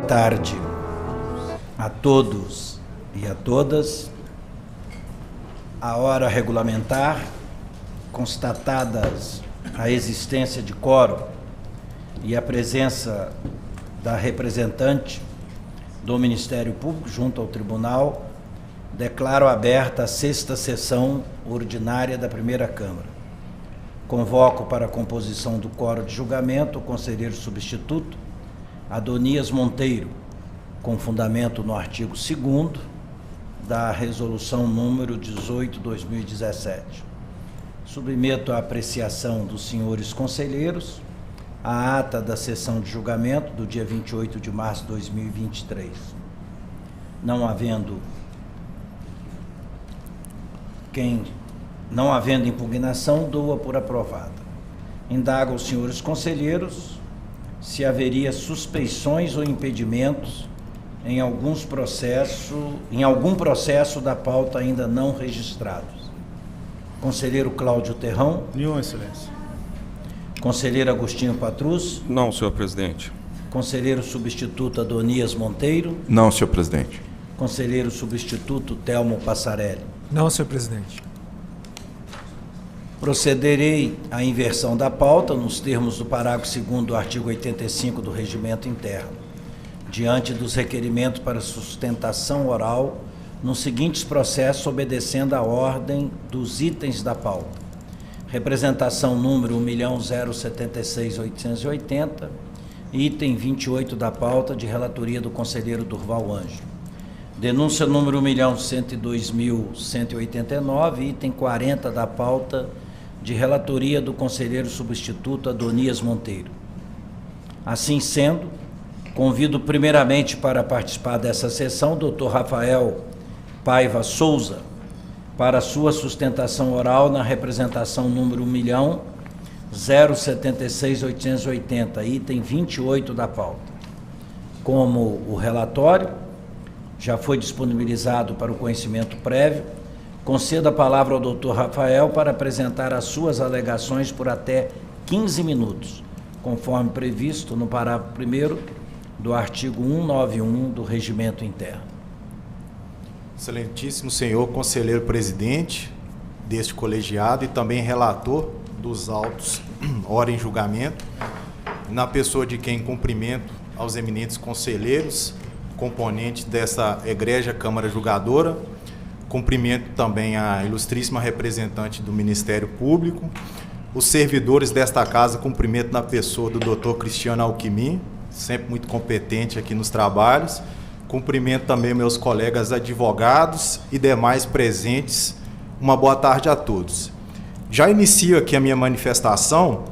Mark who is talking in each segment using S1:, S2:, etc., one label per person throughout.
S1: tarde a todos e a todas. A hora regulamentar, constatadas a existência de quórum e a presença da representante do Ministério Público junto ao Tribunal, declaro aberta a 6ª sessão ordinária da Primeira Câmara. Convoco para a composição do quórum de julgamento o conselheiro substituto Adonias Monteiro, com fundamento no artigo 2º da Resolução número 18/2017. Submeto à apreciação dos senhores conselheiros a ata da sessão de julgamento do dia 28 de março de 2023. Não havendo impugnação, dou-a por aprovada. Indago aos senhores conselheiros se haveria suspeições ou impedimentos em algum processo da pauta ainda não registrados. Conselheiro Cláudio Terrão.
S2: Nenhuma, excelência.
S1: Conselheiro Agostinho Patrus.
S3: Não, senhor presidente.
S1: Conselheiro substituto Adonias Monteiro.
S4: Não, senhor presidente.
S1: Conselheiro substituto Telmo Passarelli.
S5: Não, senhor presidente.
S1: Procederei à inversão da pauta nos termos do parágrafo 2º do artigo 85 do Regimento Interno, diante dos requerimentos para sustentação oral nos seguintes processos, obedecendo à ordem dos itens da pauta. Representação número 1.076.880, item 28 da pauta, de relatoria do conselheiro Durval Ângelo. Denúncia número 1.102.189, item 40 da pauta, de relatoria do conselheiro substituto Adonias Monteiro. Assim sendo, convido primeiramente para participar dessa sessão o Dr. Rafael Paiva Souza, para sua sustentação oral na representação número 1.076.880, item 28 da pauta. Como o relatório já foi disponibilizado para o conhecimento prévio, concedo a palavra ao Dr. Rafael para apresentar as suas alegações por até 15 minutos, conforme previsto no parágrafo 1º do artigo 191 do Regimento Interno.
S2: Excelentíssimo senhor conselheiro presidente deste colegiado e também relator dos autos ora em julgamento, na pessoa de quem cumprimento aos eminentes conselheiros, componentes dessa egrégia Câmara Julgadora, cumprimento também a ilustríssima representante do Ministério Público, os servidores desta casa, cumprimento na pessoa do Dr. Cristiano Alquimim, sempre muito competente aqui nos trabalhos, cumprimento também meus colegas advogados e demais presentes. Uma boa tarde a todos. Já inicio aqui a minha manifestação,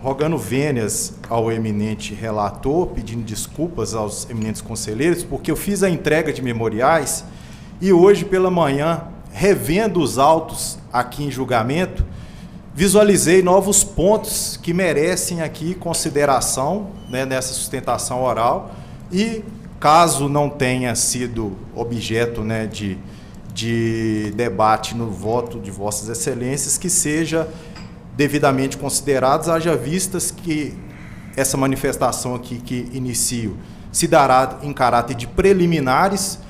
S2: rogando vênias ao eminente relator, pedindo desculpas aos eminentes conselheiros, porque eu fiz a entrega de memoriais e hoje pela manhã, revendo os autos aqui em julgamento, visualizei novos pontos que merecem aqui consideração, né, nessa sustentação oral, e caso não tenha sido objeto, né, de debate no voto de vossas excelências, que seja devidamente considerados, haja vistas que essa manifestação aqui que inicio se dará em caráter de preliminares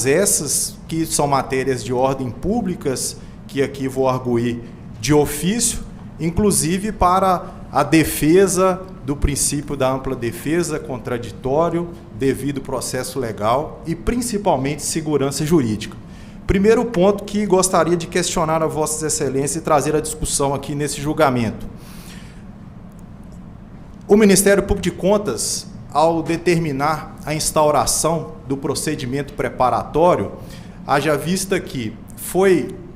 S2: essas que são matérias de ordem públicas, que aqui vou arguir de ofício, inclusive para a defesa do princípio da ampla defesa, contraditório, devido processo legal e principalmente segurança jurídica. Primeiro ponto que gostaria de questionar a vossas excelências e trazer a discussão aqui nesse julgamento. O Ministério Público de Contas, ao determinar a instauração do procedimento preparatório, haja vista que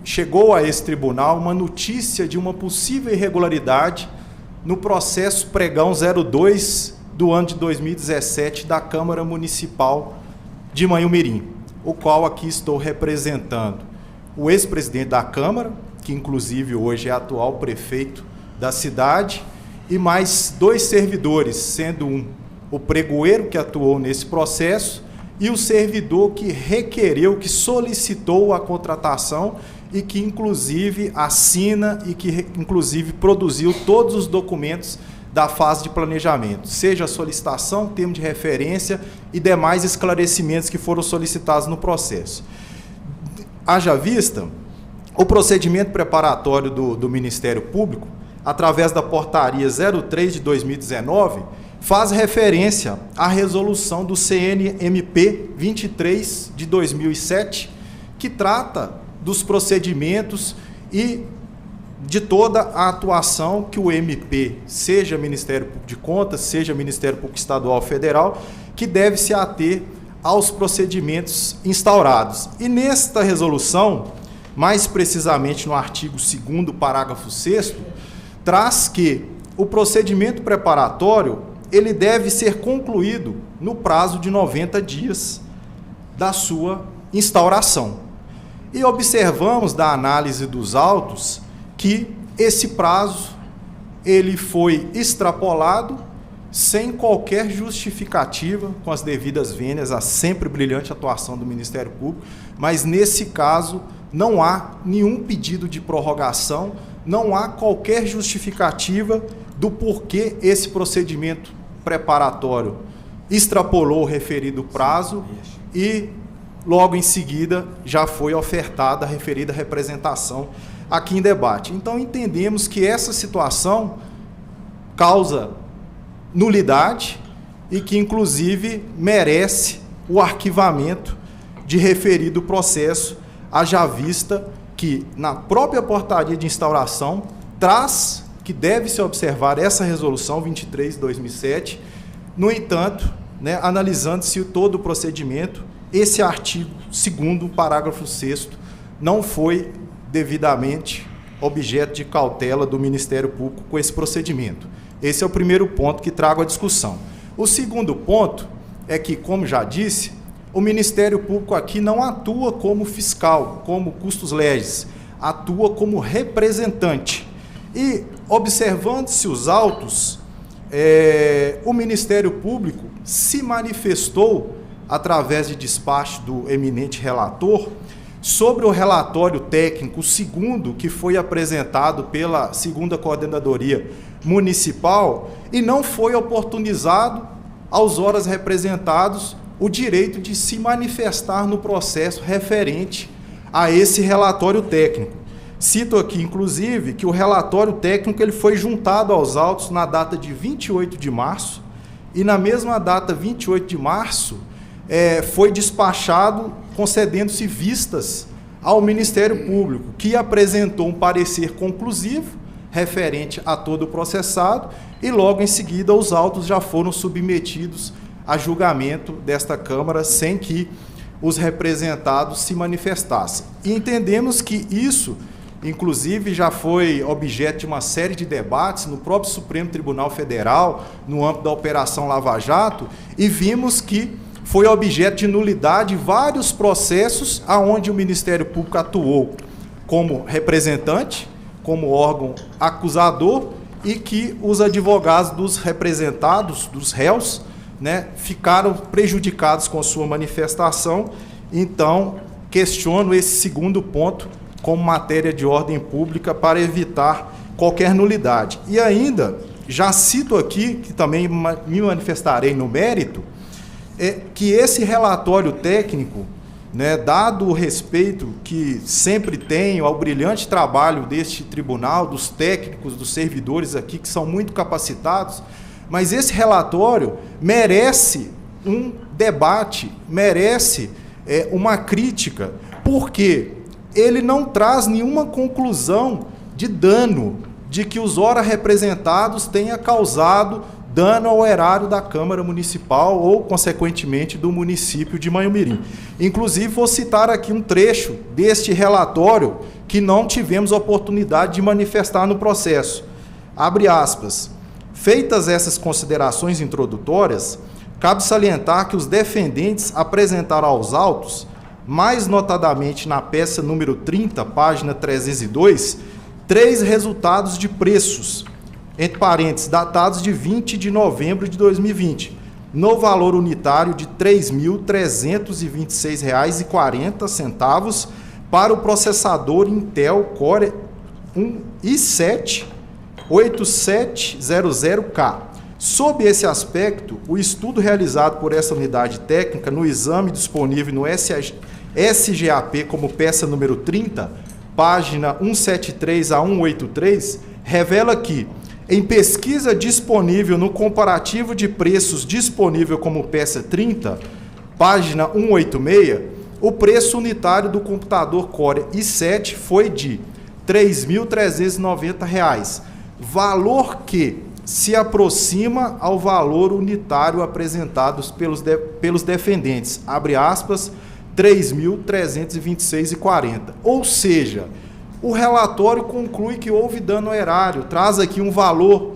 S2: chegou a esse tribunal uma notícia de uma possível irregularidade no processo pregão 02 do ano de 2017 da Câmara Municipal de Manhumirim, o qual aqui estou representando o ex-presidente da Câmara, que inclusive hoje é atual prefeito da cidade, e mais 2 servidores, sendo um o pregoeiro que atuou nesse processo e o servidor que requereu, que solicitou a contratação e que inclusive assina e que inclusive produziu todos os documentos da fase de planejamento, seja a solicitação, termo de referência e demais esclarecimentos que foram solicitados no processo. Haja vista, o procedimento preparatório do Ministério Público, através da portaria 03 de 2019, faz referência à resolução do CNMP 23 de 2007, que trata dos procedimentos e de toda a atuação que o MP, seja Ministério Público de Contas, seja Ministério Público Estadual ou Federal, que deve se ater aos procedimentos instaurados. E nesta resolução, mais precisamente no artigo 2º, parágrafo 6º, traz que o procedimento preparatório ele deve ser concluído no prazo de 90 dias da sua instauração. E observamos da análise dos autos que esse prazo ele foi extrapolado sem qualquer justificativa, com as devidas vênias, a sempre brilhante atuação do Ministério Público, mas nesse caso não há nenhum pedido de prorrogação, não há qualquer justificativa do porquê esse procedimento preparatório extrapolou o referido prazo e logo em seguida já foi ofertada a referida representação aqui em debate. Então entendemos que essa situação causa nulidade e que inclusive merece o arquivamento de referido processo, haja vista que na própria portaria de instauração traz que deve-se observar essa resolução 23 de 2007, no entanto, analisando-se todo o procedimento, esse artigo 2º, parágrafo 6º, não foi devidamente objeto de cautela do Ministério Público com esse procedimento. Esse é o primeiro ponto que trago à discussão. O segundo ponto é que, como já disse, o Ministério Público aqui não atua como fiscal, como custos legis, atua como representante. E, observando-se os autos, o Ministério Público se manifestou, através de despacho do eminente relator, sobre o relatório técnico segundo que foi apresentado pela 2ª Coordenadoria Municipal e não foi oportunizado aos órgãos representados o direito de se manifestar no processo referente a esse relatório técnico. Cito aqui, inclusive, que o relatório técnico ele foi juntado aos autos na data de 28 de março e na mesma data, 28 de março, foi despachado concedendo-se vistas ao Ministério Público, que apresentou um parecer conclusivo referente a todo o processado e logo em seguida os autos já foram submetidos a julgamento desta Câmara sem que os representados se manifestassem. E entendemos que isso, inclusive, já foi objeto de uma série de debates no próprio Supremo Tribunal Federal, no âmbito da Operação Lava Jato, e vimos que foi objeto de nulidade vários processos aonde o Ministério Público atuou como representante, como órgão acusador, e que os advogados dos representados, dos réus, ficaram prejudicados com sua manifestação. Então, questiono esse segundo ponto como matéria de ordem pública para evitar qualquer nulidade. E ainda, já cito aqui, que também me manifestarei no mérito, que esse relatório técnico, dado o respeito que sempre tenho ao brilhante trabalho deste tribunal, dos técnicos, dos servidores aqui, que são muito capacitados, mas esse relatório merece um debate, merece uma crítica, porque ele não traz nenhuma conclusão de dano, de que os ora representados tenha causado dano ao erário da Câmara Municipal ou, consequentemente, do município de Manhumirim. Inclusive, vou citar aqui um trecho deste relatório que não tivemos oportunidade de manifestar no processo. Abre aspas. Feitas essas considerações introdutórias, cabe salientar que os defendentes apresentaram aos autos, mais notadamente na peça número 30, página 302, 3 resultados de preços, entre parênteses, datados de 20 de novembro de 2020, no valor unitário de R$ 3.326,40 para o processador Intel Core i7 8700K. Sob esse aspecto, o estudo realizado por essa unidade técnica no exame disponível no SGAP como peça número 30, página 173 a 183, revela que, em pesquisa disponível no comparativo de preços disponível como peça 30, página 186, o preço unitário do computador Core i7 foi de R$ 3.390, valor que se aproxima ao valor unitário apresentado pelos defendentes, abre aspas, R$ 3.326,40. Ou seja, o relatório conclui que houve dano erário, traz aqui um valor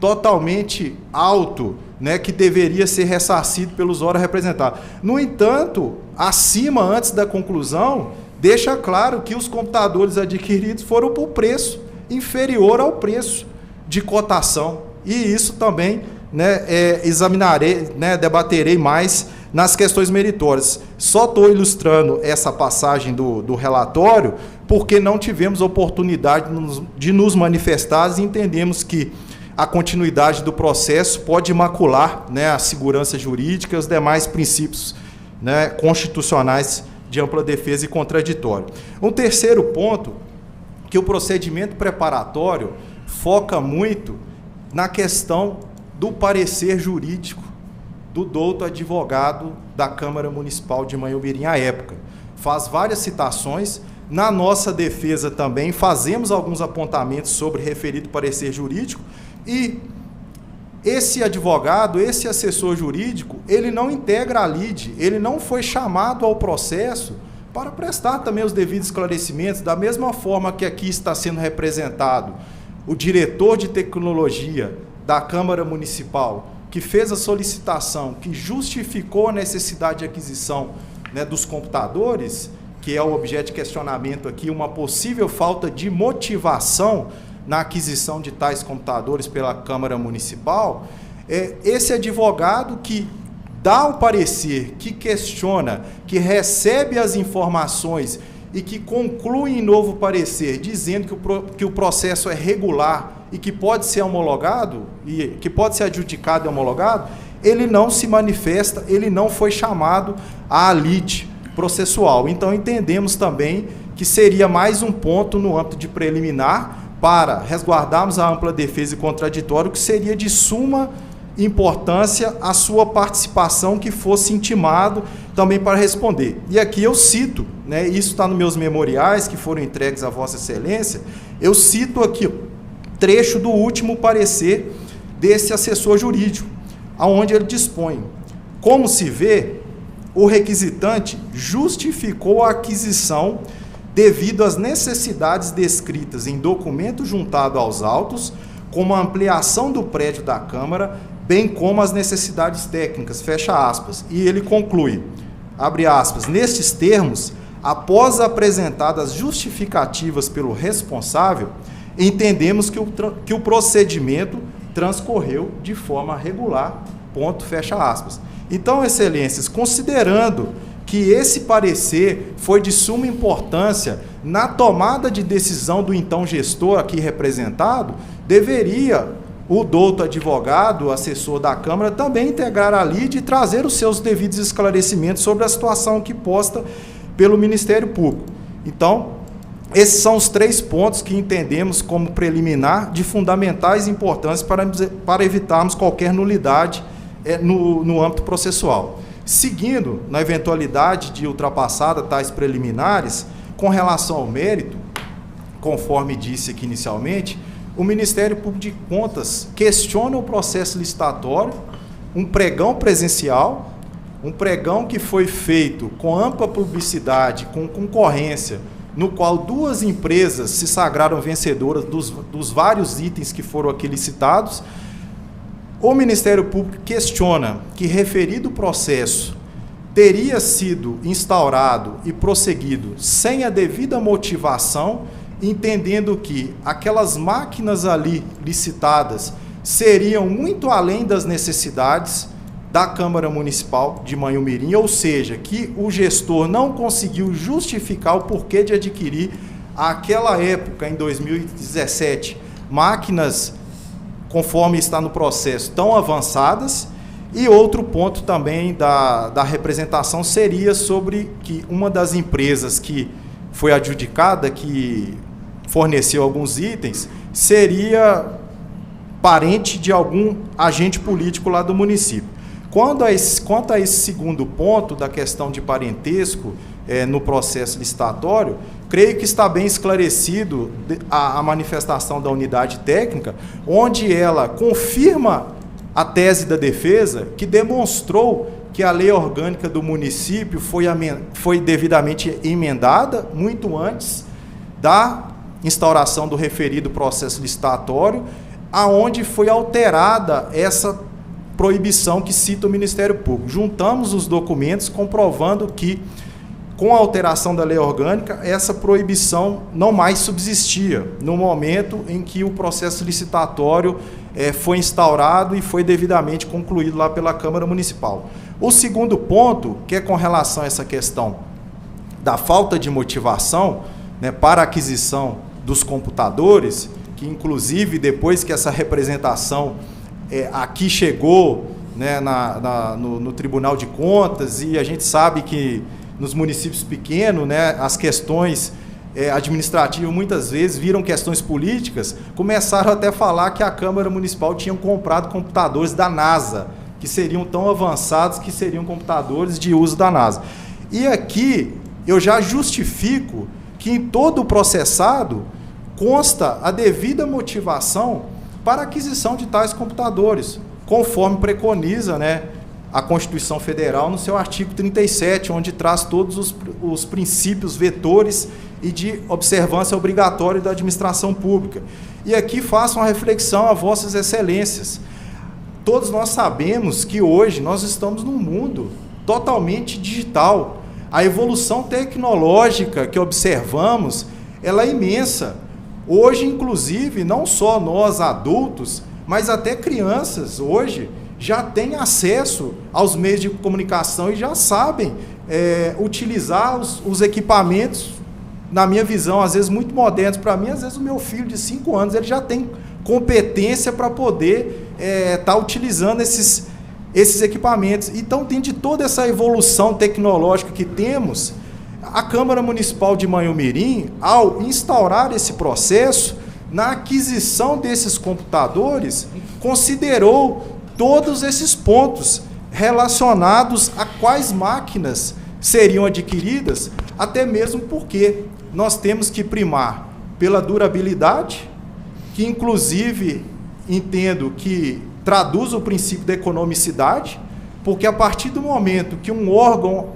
S2: totalmente alto, né, que deveria ser ressarcido pelos órgãos representados. No entanto, acima, antes da conclusão, deixa claro que os computadores adquiridos foram por preço inferior ao preço de cotação. E isso também, né, examinarei, né, debaterei mais nas questões meritórias. Só estou ilustrando essa passagem do relatório porque não tivemos oportunidade de nos manifestar e entendemos que a continuidade do processo pode macular, né, a segurança jurídica e os demais princípios, né, constitucionais de ampla defesa e contraditório. Um terceiro ponto, que o procedimento preparatório foca muito na questão do parecer jurídico do douto advogado da Câmara Municipal de Manhumirim à época. Faz várias citações. Na nossa defesa também fazemos alguns apontamentos sobre referido parecer jurídico e esse advogado, esse assessor jurídico, ele não integra a lide, ele não foi chamado ao processo para prestar também os devidos esclarecimentos, da mesma forma que aqui está sendo representado o diretor de tecnologia da Câmara Municipal, que fez a solicitação, que justificou a necessidade de aquisição, né, dos computadores, que é o objeto de questionamento aqui, uma possível falta de motivação na aquisição de tais computadores pela Câmara Municipal, esse advogado que dá o parecer, que questiona, que recebe as informações e que conclui em novo parecer, dizendo que o processo é regular e que pode ser homologado, e que pode ser adjudicado e homologado, ele não se manifesta, ele não foi chamado à lide processual. Então, entendemos também que seria mais um ponto no âmbito de preliminar para resguardarmos a ampla defesa e contraditório, que seria de suma importância a sua participação, que fosse intimado também para responder. E aqui eu cito, né, isso está nos meus memoriais que foram entregues a Vossa Excelência, eu cito aqui trecho do último parecer desse assessor jurídico, aonde ele dispõe: como se vê, o requisitante justificou a aquisição devido às necessidades descritas em documento juntado aos autos, como a ampliação do prédio da Câmara, bem como as necessidades técnicas, fecha aspas. E ele conclui, abre aspas, nestes termos, após apresentadas justificativas pelo responsável, entendemos que o procedimento transcorreu de forma regular, ponto, fecha aspas. Então, excelências, considerando que esse parecer foi de suma importância na tomada de decisão do então gestor aqui representado, deveria o douto advogado, assessor da Câmara, também integrar a lide e trazer os seus devidos esclarecimentos sobre a situação aqui posta pelo Ministério Público. Então, esses são os 3 pontos que entendemos como preliminar de fundamentais importância para evitarmos qualquer nulidade no âmbito processual. Seguindo, na eventualidade de ultrapassada tais preliminares, com relação ao mérito, conforme disse aqui inicialmente, o Ministério Público de Contas questiona o processo licitatório, um pregão presencial, um pregão que foi feito com ampla publicidade, com concorrência, no qual 2 empresas se sagraram vencedoras dos vários itens que foram aqui licitados. O Ministério Público questiona que referido processo teria sido instaurado e prosseguido sem a devida motivação, entendendo que aquelas máquinas ali licitadas seriam muito além das necessidades da Câmara Municipal de Manhumirim, ou seja, que o gestor não conseguiu justificar o porquê de adquirir, àquela época, em 2017, máquinas, conforme está no processo, tão avançadas. E outro ponto também da representação seria sobre que uma das empresas que foi adjudicada, que forneceu alguns itens, seria parente de algum agente político lá do município. Quanto a esse segundo ponto da questão de parentesco no processo licitatório, creio que está bem esclarecido a manifestação da unidade técnica, onde ela confirma a tese da defesa, que demonstrou que a lei orgânica do município foi devidamente emendada muito antes da instauração do referido processo licitatório, aonde foi alterada essa proibição que cita o Ministério Público. Juntamos os documentos comprovando que, com a alteração da lei orgânica, essa proibição não mais subsistia no momento em que o processo licitatório foi instaurado e foi devidamente concluído lá pela Câmara Municipal. O segundo ponto, que é com relação a essa questão da falta de motivação, né, para a aquisição dos computadores, que inclusive depois que essa representação aqui chegou, né, no Tribunal de Contas, e a gente sabe que nos municípios pequenos, né, as questões administrativas muitas vezes viram questões políticas, começaram até a falar que a Câmara Municipal tinha comprado computadores da NASA, que seriam tão avançados que seriam computadores de uso da NASA. E aqui eu já justifico que em todo o processado consta a devida motivação para a aquisição de tais computadores, conforme preconiza, né, a Constituição Federal no seu artigo 37, onde traz todos os princípios vetores e de observância obrigatória da administração pública. E aqui faço uma reflexão a vossas excelências. Todos nós sabemos que hoje nós estamos num mundo totalmente digital. A evolução tecnológica que observamos, ela é imensa. Hoje, inclusive, não só nós adultos, mas até crianças hoje já têm acesso aos meios de comunicação e já sabem utilizar os equipamentos, na minha visão, às vezes muito modernos. Para mim, às vezes o meu filho de 5 anos, ele já tem competência para poder estar utilizando esses equipamentos. Então, dentro de toda essa evolução tecnológica que temos, a Câmara Municipal de Manhumirim, ao instaurar esse processo, na aquisição desses computadores, considerou todos esses pontos relacionados a quais máquinas seriam adquiridas, até mesmo porque nós temos que primar pela durabilidade, que inclusive entendo que traduz o princípio da economicidade, porque a partir do momento que um órgão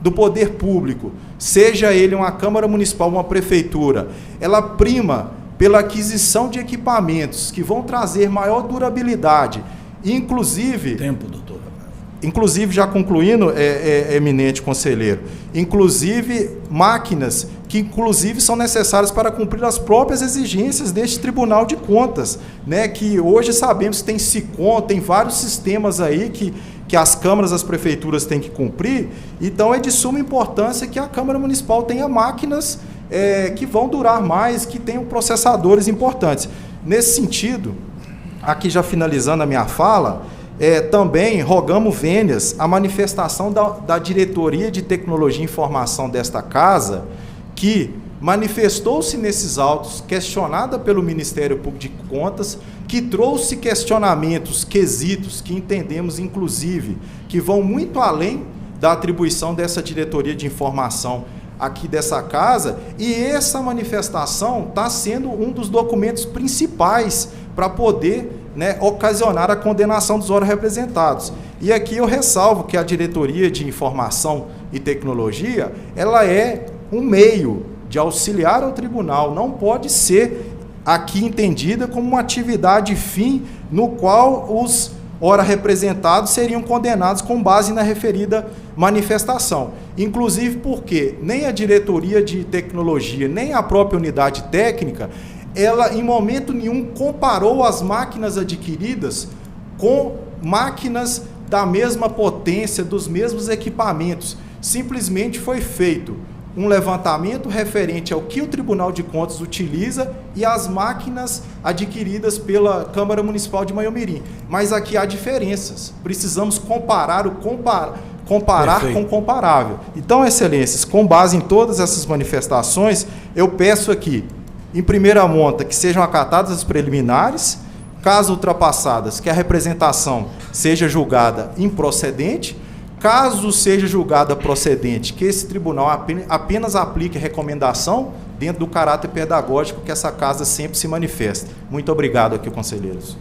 S2: do poder público, seja ele uma Câmara Municipal, uma Prefeitura, ela prima pela aquisição de equipamentos que vão trazer maior durabilidade, inclusive...
S1: Tempo, doutor.
S2: Inclusive, já concluindo, eminente conselheiro, inclusive máquinas que inclusive são necessárias para cumprir as próprias exigências deste Tribunal de Contas, né, que hoje sabemos que tem SICOM, tem vários sistemas aí que as câmaras, as prefeituras têm que cumprir. Então é de suma importância que a Câmara Municipal tenha máquinas que vão durar mais, que tenham processadores importantes. Nesse sentido, aqui já finalizando a minha fala, também rogamos vênias a manifestação da Diretoria de Tecnologia e Informação desta casa, que manifestou-se nesses autos, questionada pelo Ministério Público de Contas, que trouxe questionamentos, quesitos, que entendemos, inclusive, que vão muito além da atribuição dessa Diretoria de Informação aqui dessa casa, e essa manifestação está sendo um dos documentos principais para poder, né, ocasionar a condenação dos órgãos representados. E aqui eu ressalvo que a Diretoria de Informação e Tecnologia, ela é um meio de auxiliar ao tribunal, não pode ser aqui entendida como uma atividade fim no qual os ora representados seriam condenados com base na referida manifestação. Inclusive porque nem a Diretoria de Tecnologia, nem a própria unidade técnica, ela em momento nenhum comparou as máquinas adquiridas com máquinas da mesma potência, dos mesmos equipamentos. Simplesmente foi feito um levantamento referente ao que o Tribunal de Contas utiliza e as máquinas adquiridas pela Câmara Municipal de Maiômirim. Mas aqui há diferenças. Precisamos comparar
S1: Perfeito.
S2: com o comparável. Então, excelências, com base em todas essas manifestações, eu peço aqui, em primeira monta, que sejam acatadas as preliminares, caso ultrapassadas, que a representação seja julgada improcedente. Caso seja julgada procedente, que esse tribunal apenas aplique recomendação dentro do caráter pedagógico que essa casa sempre se manifesta. Muito obrigado aqui, conselheiros.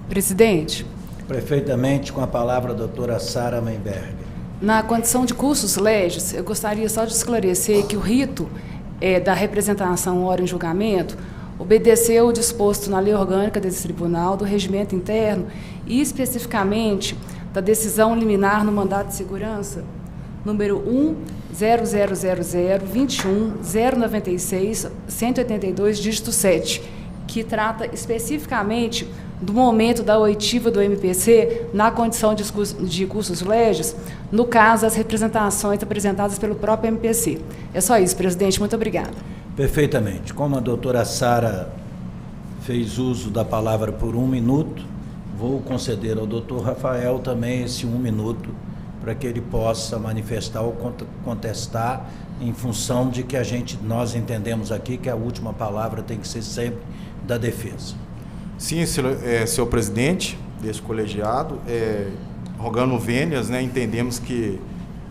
S3: Presidente.
S1: Perfeitamente, com a palavra a doutora Sara Meinberger.
S3: Na condição de cursus legis, eu gostaria só de esclarecer que o rito da representação ora em julgamento obedeceu o disposto na lei orgânica desse tribunal, do regimento interno e especificamente da decisão liminar no mandado de segurança número 1000021-096-182, dígito 7, que trata especificamente do momento da oitiva do MPC na condição de cursus legis, no caso, as representações apresentadas pelo próprio MPC. É só isso, presidente. Muito obrigada.
S1: Perfeitamente. Como a doutora Sara fez uso da palavra por 1 minuto, vou conceder ao doutor Rafael também esse 1 minuto para que ele possa manifestar ou contestar em função de que nós entendemos aqui que a última palavra tem que ser sempre da defesa.
S2: Sim, senhor presidente deste colegiado, rogando vênias, entendemos que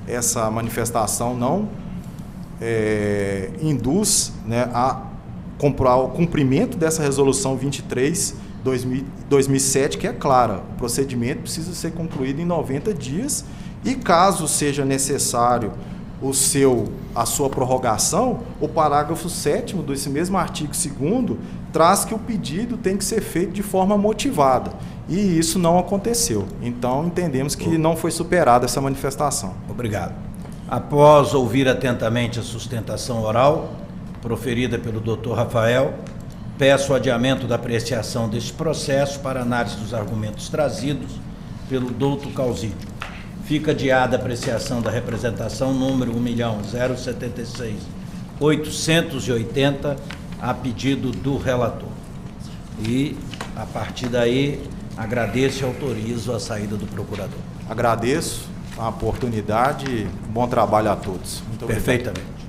S2: essa manifestação não induz a comprar o cumprimento dessa resolução 23/2007, que é clara, o procedimento precisa ser concluído em 90 dias e, caso seja necessário a sua prorrogação, o parágrafo 7º desse mesmo artigo 2º traz que o pedido tem que ser feito de forma motivada, e isso não aconteceu. Então, entendemos que não foi superada essa manifestação.
S1: Obrigado. Após ouvir atentamente a sustentação oral proferida pelo doutor Rafael, peço o adiamento da apreciação deste processo para análise dos argumentos trazidos pelo doutor Causídio. Fica adiada a apreciação da representação número 1.076.880, a pedido do relator. E, a partir daí, agradeço e autorizo a saída do procurador.
S2: Agradeço a oportunidade e bom trabalho a todos. Muito obrigado.
S1: Perfeitamente.